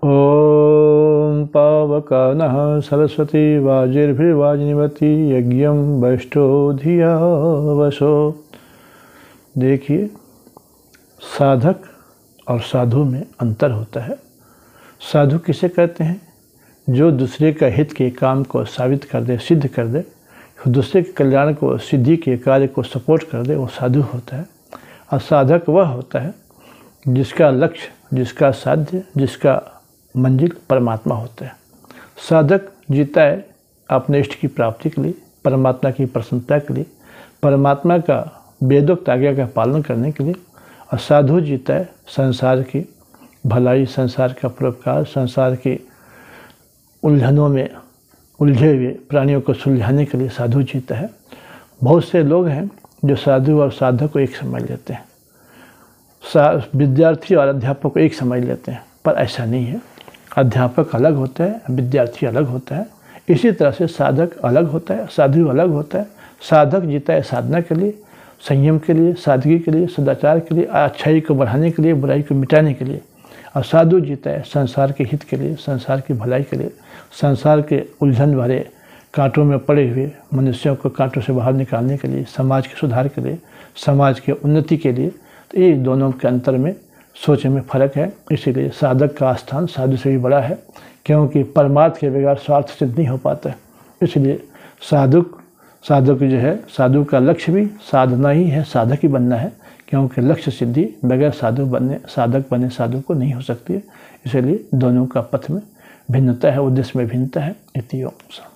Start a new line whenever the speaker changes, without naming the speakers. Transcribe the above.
ॐ पावकानः सरस्वती वाजिर्भिर्वाजिनीवती यज्ञं वैष्ठो धिया वसो। देखिए, साधक और साधु में अंतर होता है। साधु किसे कहते हैं? जो दूसरे का हित के काम को साबित कर दे, सिद्ध कर दे, दूसरे के कल्याण को, सिद्धि के कार्य को सपोर्ट कर दे, वो साधु होता है। और साधक वह होता है जिसका लक्ष्य, जिसका साध्य, जिसका मंजिल परमात्मा होता है। साधक जीता है अपने इष्ट की प्राप्ति के लिए, परमात्मा की प्रसन्नता के लिए, परमात्मा का वेदोक्त आज्ञा का पालन करने के लिए। और साधु जीता है संसार की भलाई, संसार का परोपकार, संसार की उलझनों में उलझे हुए प्राणियों को सुलझाने के लिए साधु जीता है। बहुत से लोग हैं जो साधु और साधक को एक समझ लेते हैं, विद्यार्थी और अध्यापक को एक समझ लेते हैं, पर ऐसा नहीं है। अध्यापक अलग होता है, विद्यार्थी अलग होता है। इसी तरह से साधक अलग होता है, साधु अलग होता है। साधक जीता है साधना के लिए, संयम के लिए, सादगी के लिए, सदाचार के लिए, अच्छाई को बढ़ाने के लिए, बुराई को मिटाने के लिए। और साधु जीता है संसार के हित के लिए, संसार की भलाई के लिए, संसार के उलझन भरे कांटों में पड़े हुए मनुष्यों को कांटों से बाहर निकालने के लिए, समाज के सुधार के लिए, समाज की उन्नति के लिए। तो ये दोनों के अंतर में, सोच में फ़र्क है। इसीलिए साधक का स्थान साधु से भी बड़ा है, क्योंकि परमार्थ के बगैर स्वार्थ सिद्ध नहीं हो पाता है। इसलिए साधक जो है, साधु का लक्ष्य भी साधना ही है, साधक ही बनना है, क्योंकि लक्ष्य सिद्धि बगैर साधक बने साधु को नहीं हो सकती है। इसलिए दोनों का पथ में भिन्नता है, उद्देश्य में भिन्नता है। इति ओम।